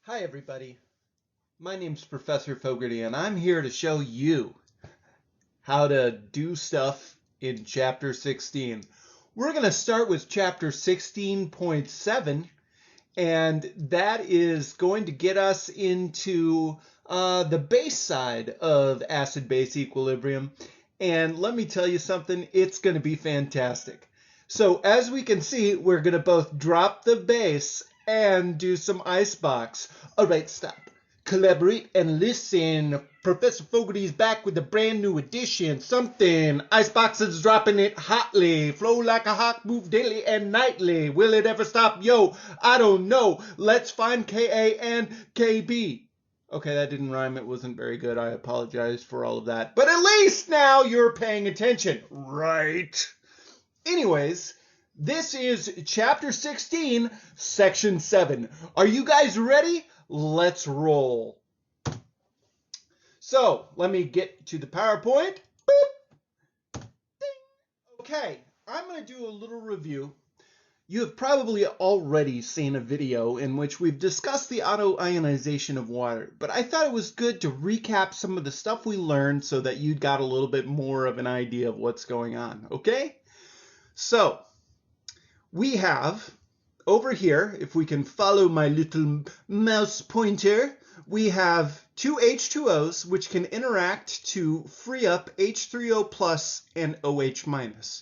Hi everybody, my name's Professor Fogarty and I'm here to show you how to do stuff in Chapter 16. We're going to start with Chapter 16.7 and that is going to get us into the base side of acid-base equilibrium. And let me tell you something, it's going to be fantastic. So as we can see, we're going to both drop the base and do some icebox. All right, stop. Collaborate and listen. Professor Fogarty's back with a brand new edition. Something. Icebox is dropping it hotly. Flow like a hawk, move daily and nightly. Will it ever stop? Yo, I don't know. Let's find KA and KB. Okay, that didn't rhyme. It wasn't very good. I apologize for all of that. But at least now you're paying attention, right? Anyways, this is Chapter 16, Section 7. Are you guys ready? Let's roll. So, let me get to the PowerPoint. Boop. Ding. Okay, I'm going to do a little review. You have probably already seen a video in which we've discussed the autoionization of water, but I thought it was good to recap some of the stuff we learned so that you got a little bit more of an idea of what's going on, okay? So, we have over here, if we can follow my little mouse pointer, we have two H2Os which can interact to free up H3O plus and OH minus.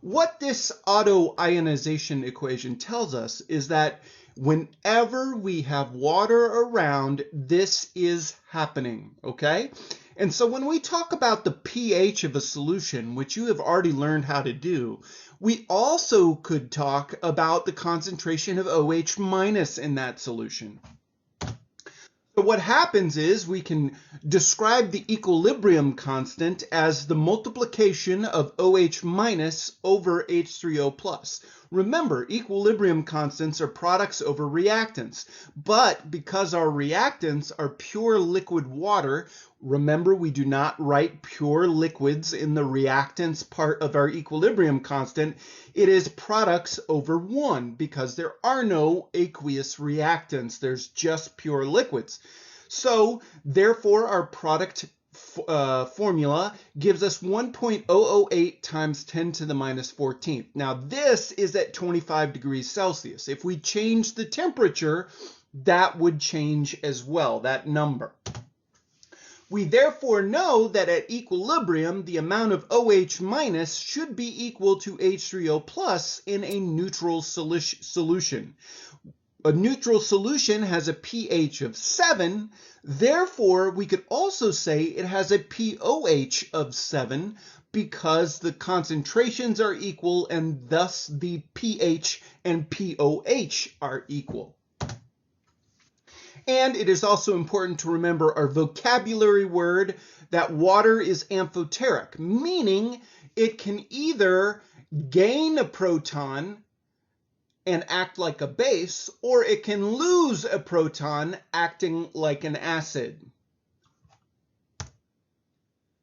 What this autoionization equation tells us is that whenever we have water around, this is happening, okay? And so when we talk about the pH of a solution, which you have already learned how to do, we also could talk about the concentration of OH minus in that solution. So what happens is we can describe the equilibrium constant as the multiplication of OH minus over H3O plus. Remember, equilibrium constants are products over reactants, but because our reactants are pure liquid water, remember we do not write pure liquids in the reactants part of our equilibrium constant. It is products over 1 because there are no aqueous reactants. There's just pure liquids. So therefore our product formula gives us 1.008 times 10 to the minus 14th. Now this is at 25 degrees Celsius. If we change the temperature, that would change as well, that number. We therefore know that at equilibrium, the amount of OH minus should be equal to H3O plus in a neutral solution. A neutral solution has a pH of 7, therefore we could also say it has a pOH of 7 because the concentrations are equal and thus the pH and pOH are equal. And it is also important to remember our vocabulary word that water is amphoteric, meaning it can either gain a proton and act like a base, or it can lose a proton acting like an acid.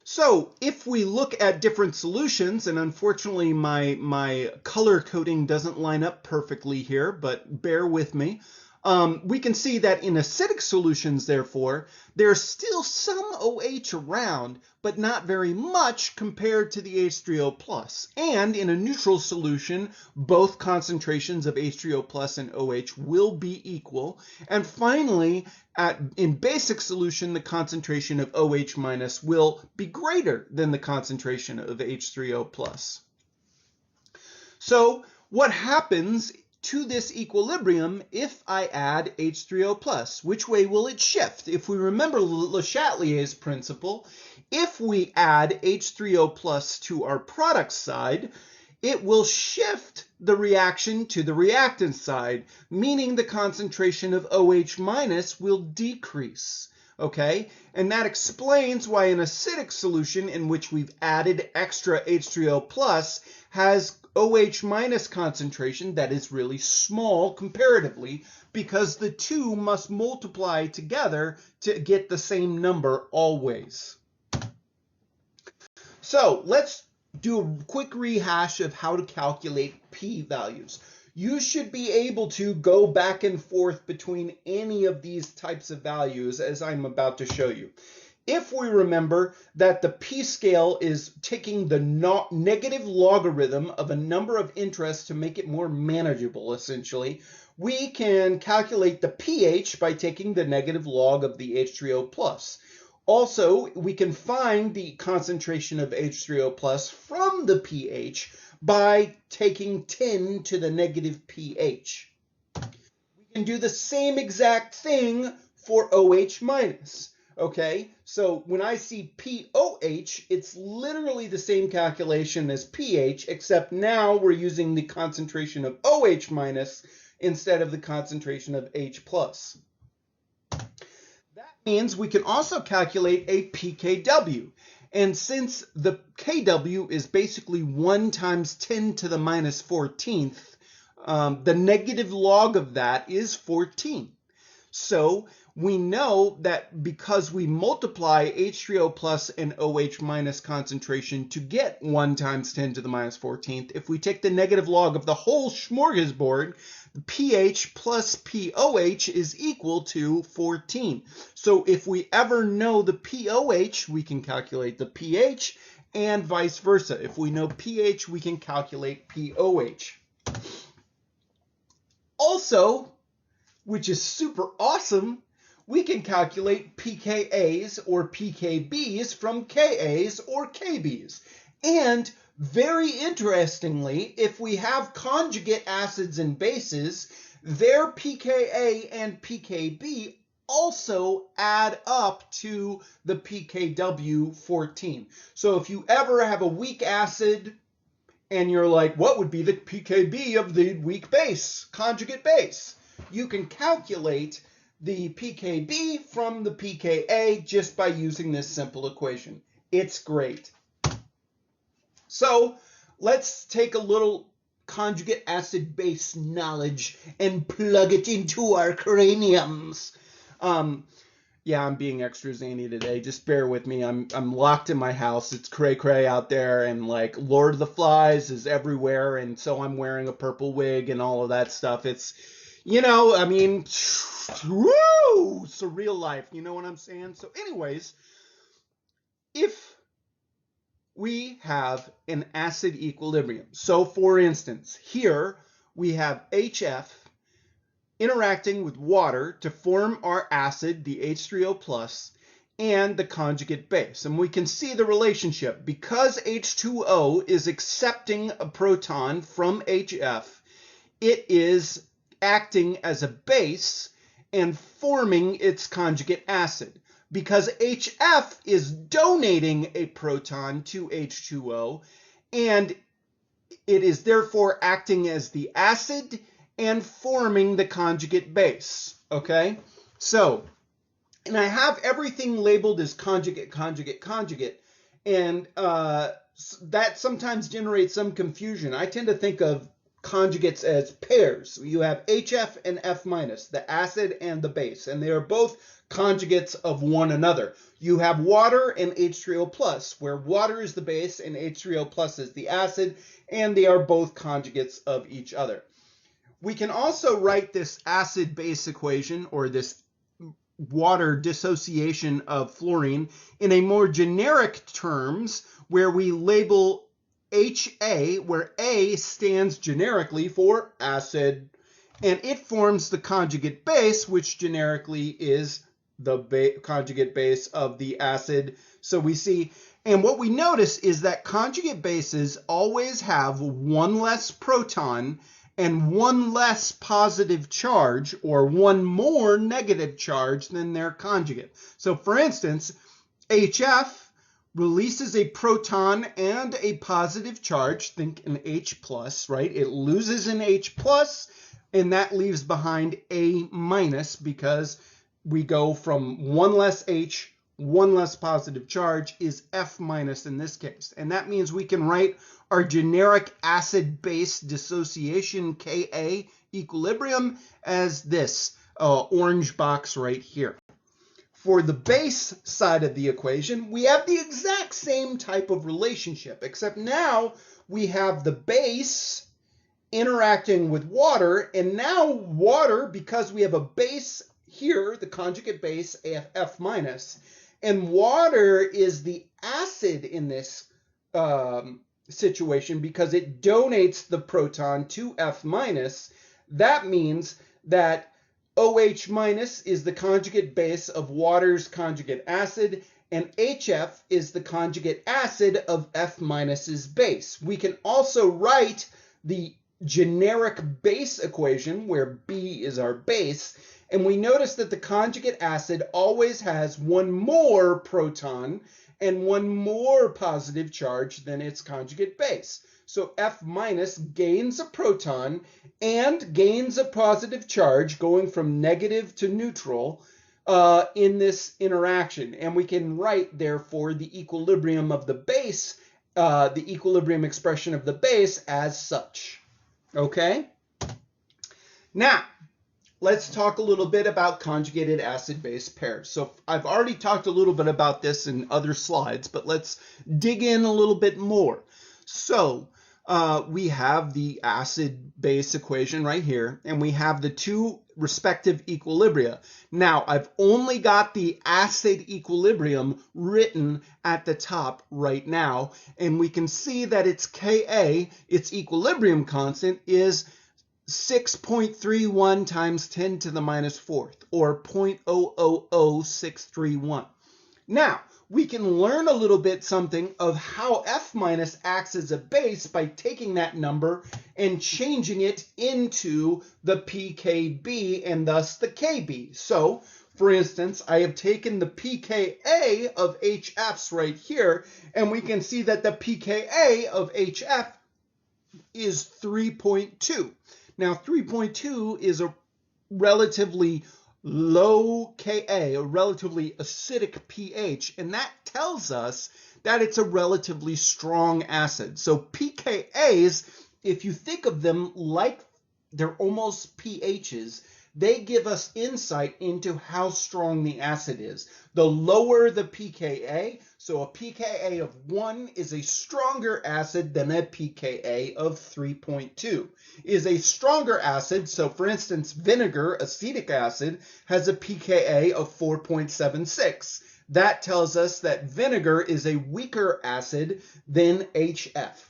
So if we look at different solutions, and unfortunately my color coding doesn't line up perfectly here, but bear with me. We can see that in acidic solutions, therefore, there's still some OH around, but not very much compared to the H3O plus. And in a neutral solution, both concentrations of H3O plus and OH will be equal. And finally, in basic solution, the concentration of OH minus will be greater than the concentration of H3O plus. So what happens to this equilibrium if I add H3O plus? Which way will it shift? If we remember Le Chatelier's principle, if we add H3O plus to our product side, it will shift the reaction to the reactant side, meaning the concentration of OH minus will decrease. Okay, and that explains why an acidic solution in which we've added extra H3O plus has OH minus concentration that is really small comparatively because the two must multiply together to get the same number always. So let's do a quick rehash of how to calculate p-values. You should be able to go back and forth between any of these types of values as I'm about to show you. If we remember that the p-scale is taking the negative logarithm of a number of interests to make it more manageable, essentially, we can calculate the pH by taking the negative log of the H3O+. Also, we can find the concentration of H3O+ from the pH by taking 10 to the negative pH. We can do the same exact thing for OH-. Okay, so when I see POH, it's literally the same calculation as pH, except now we're using the concentration of OH- instead of the concentration of H+. That means we can also calculate a pKw. And since the Kw is basically 1 times 10 to the minus 14th, the negative log of that is 14. So we know that because we multiply H3O+ and OH- concentration to get 1 times 10 to the minus 14th, if we take the negative log of the whole smorgasbord, the pH plus POH is equal to 14. So if we ever know the POH, we can calculate the pH, and vice versa. If we know pH, we can calculate POH. Also, which is super awesome, we can calculate pKa's or pKb's from Ka's or Kb's. And very interestingly, if we have conjugate acids and bases, their pKa and pKb also add up to the pKw 14. So if you ever have a weak acid and you're like, what would be the pKb of the weak base, conjugate base? You can calculate the pKb from the pKa just by using this simple equation. It's great. So let's take a little conjugate acid base knowledge and plug it into our craniums. Yeah, I'm being extra zany today. Just bear with me. I'm locked in my house. It's cray-cray out there, and like Lord of the Flies is everywhere, and so I'm wearing a purple wig and all of that stuff. It's, you know, I mean, woo, surreal life. You know what I'm saying? So anyways, if we have an acid equilibrium, so for instance, here we have HF interacting with water to form our acid, the H3O+, and the conjugate base. And we can see the relationship. Because H2O is accepting a proton from HF, it is acting as a base and forming its conjugate acid. Because HF is donating a proton to H2O, and it is therefore acting as the acid and forming the conjugate base, okay? So, and I have everything labeled as conjugate, conjugate, conjugate, and that sometimes generates some confusion. I tend to think of conjugates as pairs. You have HF and F-, the acid and the base, and they are both conjugates of one another. You have water and H3O+, where water is the base and H3O+ is the acid, and they are both conjugates of each other. We can also write this acid-base equation, or this water dissociation of fluorine, in a more generic terms, where we label HA, where A stands generically for acid, and it forms the conjugate base, which generically is the conjugate base of the acid. So we see, and what we notice is that conjugate bases always have one less proton and one less positive charge, or one more negative charge than their conjugate. So for instance, HF releases a proton and a positive charge, think an H+, right? It loses an H+, and that leaves behind A-, because we go from one less H, one less positive charge is F- in this case. And that means we can write our generic acid-base dissociation Ka equilibrium as this orange box right here. For the base side of the equation, we have the exact same type of relationship, except now we have the base interacting with water, and now water, because we have a base here, the conjugate base, F minus, and water is the acid in this situation because it donates the proton to F minus. That means that OH minus is the conjugate base of water's conjugate acid, and HF is the conjugate acid of F minus's base. We can also write the generic base equation where B is our base, and we notice that the conjugate acid always has one more proton and one more positive charge than its conjugate base. So F minus gains a proton and gains a positive charge going from negative to neutral in this interaction. And we can write, therefore, the equilibrium of the base, the equilibrium expression of the base as such. Okay? Now, let's talk a little bit about conjugated acid-base pairs. So I've already talked a little bit about this in other slides, but let's dig in a little bit more. So we have the acid-base equation right here, and we have the two respective equilibria. Now, I've only got the acid equilibrium written at the top right now, and we can see that its Ka, its equilibrium constant, is 6.31 times 10 to the minus fourth, or 0.000631. Now, we can learn a little bit something of how F minus acts as a base by taking that number and changing it into the pKb and thus the Kb. So, for instance, I have taken the pKa of HFs right here, and we can see that the pKa of HF is 3.2. Now, 3.2 is a relatively low Ka, a relatively acidic pH, and that tells us that it's a relatively strong acid. So pKa's, if you think of them like they're almost pHs, they give us insight into how strong the acid is. The lower the pKa, so a pKa of 1 is a stronger acid than a pKa of 3.2. Is a stronger acid, so for instance, vinegar, acetic acid, has a pKa of 4.76. That tells us that vinegar is a weaker acid than HF.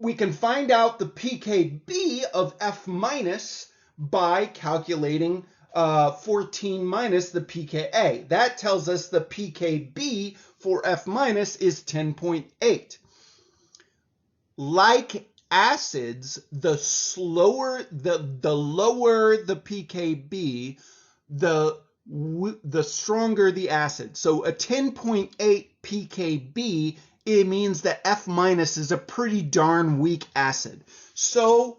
We can find out the pKb of F minus by calculating 14 minus the pKa. That tells us the pKb for F minus is 10.8. Like acids, the lower the pKb, the stronger the acid. So a 10.8 pKb, it means that F minus is a pretty darn weak acid. So,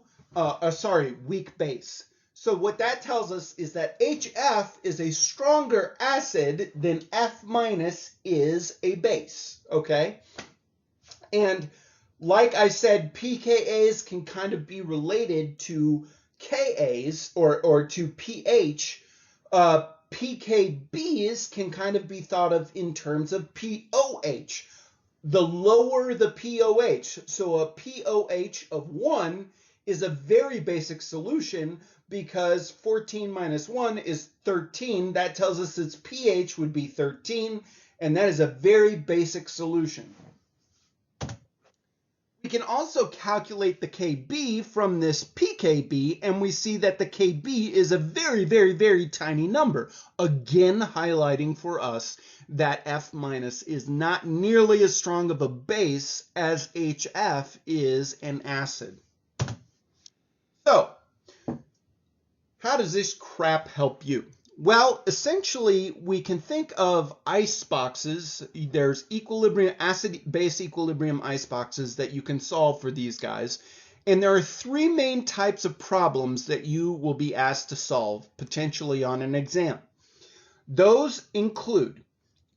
weak base. So what that tells us is that HF is a stronger acid than F minus is a base, okay? And like I said, pKa's can kind of be related to Ka's or to pH. pKb's can kind of be thought of in terms of pOH. The lower the pOH, so a pOH of 1 is a very basic solution because 14 minus 1 is 13. That tells us its pH would be 13, and that is a very basic solution. We can also calculate the Kb from this pKb, and we see that the Kb is a very, very, very tiny number, again highlighting for us that F minus is not nearly as strong of a base as HF is an acid. So, how does this crap help you? Well, essentially, we can think of ice boxes. There's acid-base equilibrium ice boxes that you can solve for these guys. And there are three main types of problems that you will be asked to solve, potentially on an exam. Those include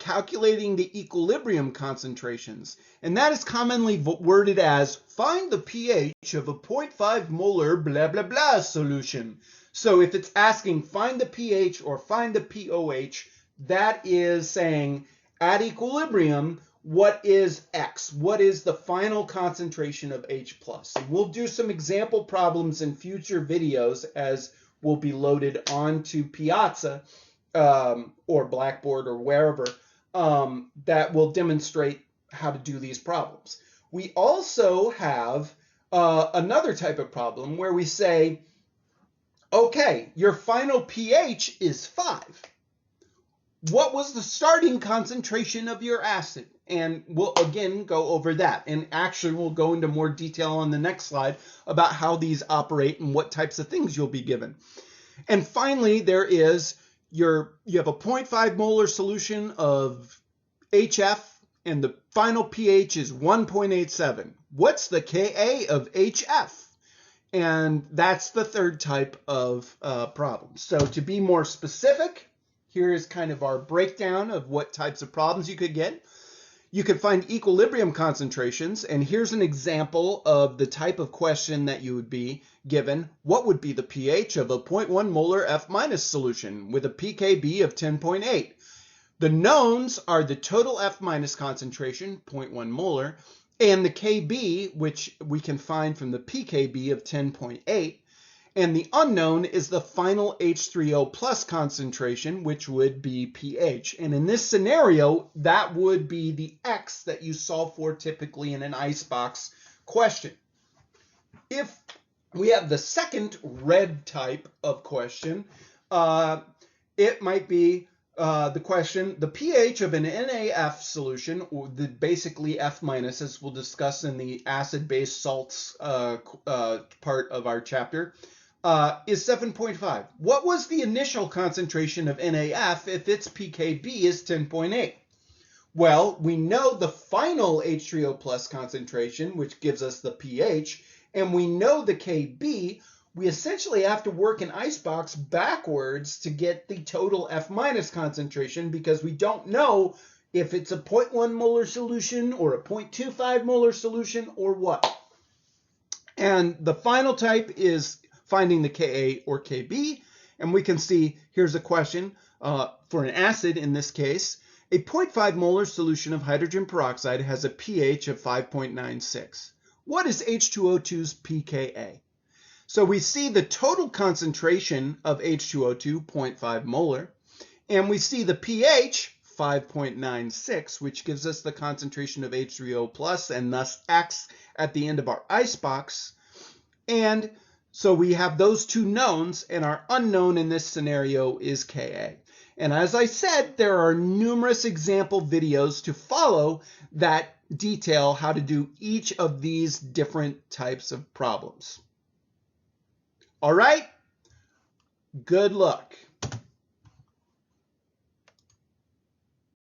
calculating the equilibrium concentrations. And that is commonly worded as find the pH of a 0.5 molar blah blah blah solution. So if it's asking find the pH or find the pOH, that is saying at equilibrium, what is X? What is the final concentration of H+? And we'll do some example problems in future videos as will be loaded onto Piazza or Blackboard or wherever that will demonstrate how to do these problems. We also have another type of problem where we say, okay, your final pH is 5. What was the starting concentration of your acid? And we'll again go over that. And actually we'll go into more detail on the next slide about how these operate and what types of things you'll be given. And finally, there is you have a 0.5 molar solution of HF and the final pH is 1.87. What's the Ka of HF? And that's the third type of problem. So to be more specific, here is kind of our breakdown of what types of problems you could get. You could find equilibrium concentrations, and here's an example of the type of question that you would be given. What would be the pH of a 0.1 molar F- solution with a pKb of 10.8? The knowns are the total F- concentration, 0.1 molar, and the Kb, which we can find from the pKb of 10.8. And the unknown is the final H3O plus concentration, which would be pH. And in this scenario, that would be the X that you solve for typically in an icebox question. If we have the second red type of question, it might be the question, the pH of an NaF solution, or basically F-, as we'll discuss in the acid-base salts part of our chapter, is 7.5. What was the initial concentration of NaF if its pKb is 10.8? Well, we know the final H3O plus concentration, which gives us the pH, and we know the Kb. We essentially have to work an icebox backwards to get the total F- concentration because we don't know if it's a 0.1 molar solution or a 0.25 molar solution or what. And the final type is finding the Ka or Kb, and we can see here's a question for an acid in this case. A 0.5 molar solution of hydrogen peroxide has a pH of 5.96. What is H2O2's pKa? So we see the total concentration of H2O2, 0.5 molar, and we see the pH, 5.96, which gives us the concentration of H3O plus and thus X at the end of our icebox. And so we have those two knowns, and our unknown in this scenario is Ka. And as I said, there are numerous example videos to follow that detail how to do each of these different types of problems. All right, good luck.